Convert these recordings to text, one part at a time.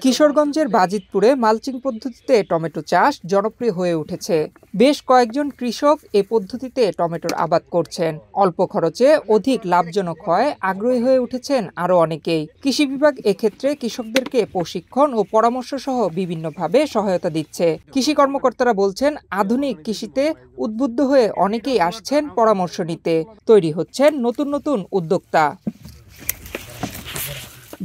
কিশোরগঞ্জের বাজিতপুরে মালচিং পদ্ধতিতে টমেটো চাষ জনপ্রিয় হয়ে উঠেছে। বেশ কয়েকজন কৃষক এ পদ্ধতিতে টমেটোর আবাদ করছেন। অল্প খরচে অধিক লাভজনক হয় আগ্রহী হয়ে উঠেছেন আরও অনেকেই। কৃষি বিভাগ এক্ষেত্রে কৃষকদেরকে প্রশিক্ষণ ও পরামর্শ সহ বিভিন্নভাবে সহায়তা দিচ্ছে। কৃষি কর্মকর্তারা বলছেন, আধুনিক কৃষিতে উদ্বুদ্ধ হয়ে অনেকেই আসছেন পরামর্শ নিতে। তৈরি হচ্ছেন নতুন নতুন উদ্যোক্তা।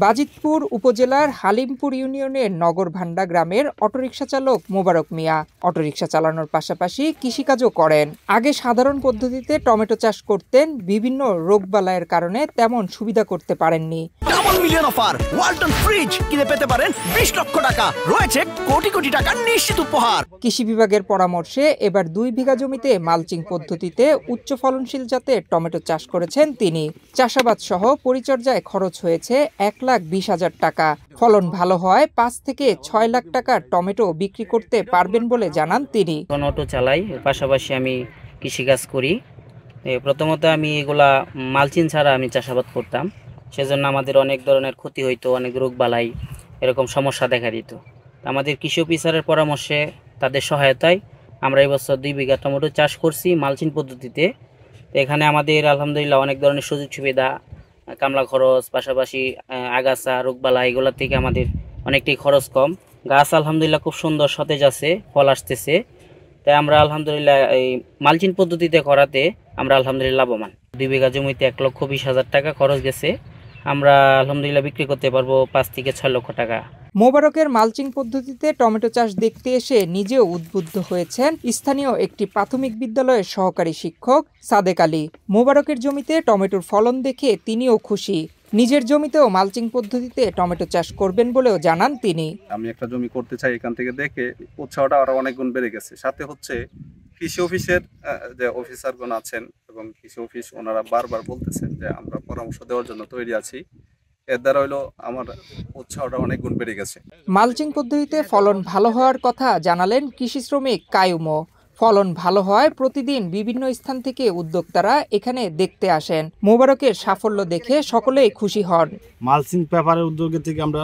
বাজিতপুর উপজেলার হালিমপুর ইউনিয়নের নগরভান্ডা গ্রামের অটোরিকশা চালক মোবারক মিয়া অটোরিকশা চালানোর পাশাপাশি কৃষিকাজও করেন। আগে সাধারণ পদ্ধতিতে টমেটো চাষ করতেন, বিভিন্ন রোগবালাইয়ের কারণে তেমন সুবিধা করতে পারেননি। Double million offer, Walton fridge কিনে পেতে পারেন 20 লক্ষ টাকা, রয়েছে কোটি কোটি টাকার নিশ্চিত উপহার। কৃষি বিভাগের পরামর্শে এবার 2 বিঘা জমিতে মালচিং পদ্ধতিতে উচ্চ ফলনশীল জাতের টমেটো চাষ করেছেন তিনি। চাষাবাদ সহ পরিচর্যায় খরচ হয়েছে 1,20,000 টাকা। ফলন ভালো হয় 5 থেকে 6 লাখ টাকার টমেটো বিক্রি করতে পারবেন বলে জানান তিনি। অটো চালাই, পাশাপাশি আমি কৃষিকাজ করি। প্রথমত আমি এগুলা মালচিং ছাড়া আমি চাষাবাদ করতাম, সেজন্য আমাদের অনেক ধরনের ক্ষতি হইতো, অনেক রোগ বালাই এরকম সমস্যা দেখা দিত। আমাদের কৃষি অফিসারের পরামর্শে, তাদের সহায়তায় আমরা এবছর 2 বিঘা টমেটো চাষ করছি মালচিং পদ্ধতিতে। এখানে আমাদের আলহামদুলিল্লাহ অনেক ধরনের সুযোগ সুবিধা, কামলা খরচ, পাশাপাশি আগাছা রোগবালা এগুলো থেকে আমাদের অনেকটাই খরচ কম। গাছ আলহামদুলিল্লাহ খুব সুন্দর সতেজ আছে, ফল আসতেছে। তাই আমরা আলহামদুলিল্লাহ এই মালচিং পদ্ধতিতে করাতে আমরা আলহামদুলিল্লাহ লাভবান। 2 বিঘা জমিতে 1,20,000 টাকা খরচ গেছে। আমরা আলহামদুলিল্লাহ বিক্রি করতে পারবো 5 থেকে 6 লক্ষ টাকা। মোবারকের মালচিং পদ্ধতিতে টমেটো চাষ দেখতে এসে নিজেও উদ্বুদ্ধ হয়েছেন স্থানীয় একটি প্রাথমিক বিদ্যালয়ের সহকারী শিক্ষক সাদেক আলী। মোবারকের জমিতে টমেটোর ফলন দেখে তিনিও খুশি। নিজের জমিতেও মালচিং পদ্ধতিতে টমেটো চাষ করবেন বলেও জানান তিনি। আমি একটা জমি করতে চাই, এখান থেকে দেখে উৎসাহটা আরো অনেক গুণ বেড়ে গেছে। সাথে হচ্ছে কৃষি অফিসের যে অফিসারগণ আছেন এবং কৃষি অফিস ওনারা বারবার বলতেছেন যে আমরা পরামর্শ দেওয়ার জন্য তৈরি আছি। এর দ্বারা হইলো আমার উৎসাহটা অনেক গুণ বেড়ে গেছে। মালচিং পদ্ধতিতে ফলন ভালো হওয়ার কথা জানালেন কৃষি শ্রমিক কায়ুমো। ফলন ভালো হয় প্রতিদিন বিভিন্ন স্থান থেকে উদ্যোক্তারা এখানে দেখতে আসেন। মোবারকের সাফল্য দেখে সকলেই খুশি হন। মালচিং পেপারের উদ্যোগে থেকে আমরা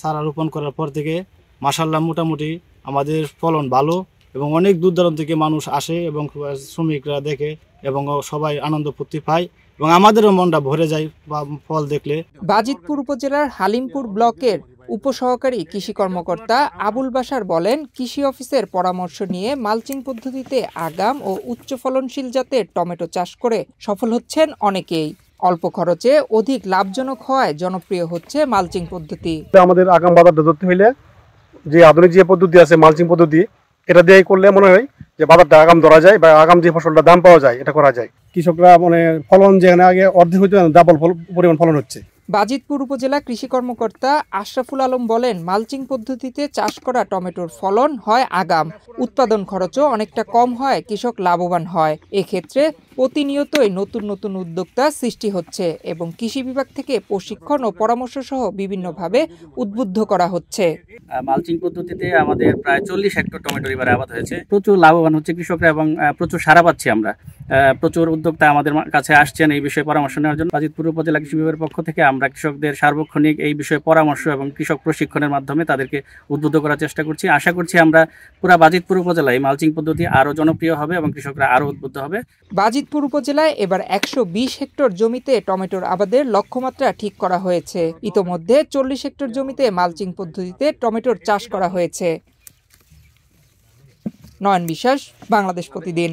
চারা রোপণ করার পর থেকে মাশাআল্লাহ মোটামুটি আমাদের ফলন ভালো এবং অনেক দূর দূরান্ত থেকে মানুষ আসে এবং শ্রমিকরা দেখে এবং সবাই আনন্দ ফুর্তি পায় এবং আমাদেরও মনটা ভরে যায় ফল দেখলে। বাজিতপুর উপজেলার হালিমপুর ব্লকের উপসহকারী কৃষি কর্মকর্তা আবুল বাশার বলেন, কৃষি অফিসের পরামর্শ নিয়ে মালচিং পদ্ধতিতে আগাম ও উচ্চ ফলনশীল জাতের টমেটো চাষ করে সফল হচ্ছেন অনেকেই। অল্প খরচে অধিক লাভজনক হওয়ায় জনপ্রিয় হচ্ছে মালচিং পদ্ধতি। আমাদের আগাম বাজারটা ধরতে হইলে যে আধুনিক যে পদ্ধতি আছে মালচিং পদ্ধতি, এটা দিয়ে করলে মনে হয় যে বাজারটা আগাম ধরা যায় বা আগাম যে ফসলটা দাম পাওয়া যায় এটা করা যায়। কৃষকরা মানে ফলন যেখানে আগে অর্ধেক হইতে ডাবল পরিমাণ ফলন হচ্ছে। বাজিতপুর উপজেলা কৃষি কর্মকর্তা আশরাফুল আলম বলেন, মালচিং পদ্ধতিতে চাষ করা টমেটোর ফলন হয় আগাম, উৎপাদন খরচও অনেকটা কম হয়, কৃষক লাভবান হয়। এক্ষেত্রে প্রতিনিয়তই নতুন নতুন উদ্যোক্তা সৃষ্টি হচ্ছে এবং কৃষি বিভাগ থেকে প্রশিক্ষণ ও পরামর্শ সহ বিভিন্নভাবে উদ্বুদ্ধ করা হচ্ছে। মালচিং পদ্ধতিতে আমাদের প্রায় 40 হেক্টর টমেটো এবারে আবাদ হয়েছে। প্রচুর লাভবান হচ্ছে কৃষকরা এবং প্রচুর সাড়া পাচ্ছি আমরা। প্রচুর উদ্যোক্তা আমাদের কাছে আসছেন এই বিষয়ে পরামর্শ নেওয়ার জন্য। বাজিতপুর উপজেলা কৃষি বিভাগের পক্ষ থেকে আমরা কৃষকদের সার্বক্ষণিক এই বিষয়ে পরামর্শ এবং কৃষক প্রশিক্ষণের মাধ্যমে তাদেরকে উদ্বুদ্ধ করার চেষ্টা করছি। আশা করছি আমরা পুরা বাজিতপুর উপজেলায় মালচিং পদ্ধতি আরও জনপ্রিয় হবে এবং কৃষকরা আরও উদ্বুদ্ধ হবে। বাজিতপুর উপজেলায় এবার 120 হেক্টর জমিতে টমেটোর আবাদের লক্ষ্যমাত্রা ঠিক করা হয়েছে। ইতোমধ্যে 40 হেক্টর জমিতে মালচিং পদ্ধতিতে টমেটোর চাষ করা হয়েছে। নয়ন বিশ্বাস, বাংলাদেশ প্রতিদিন।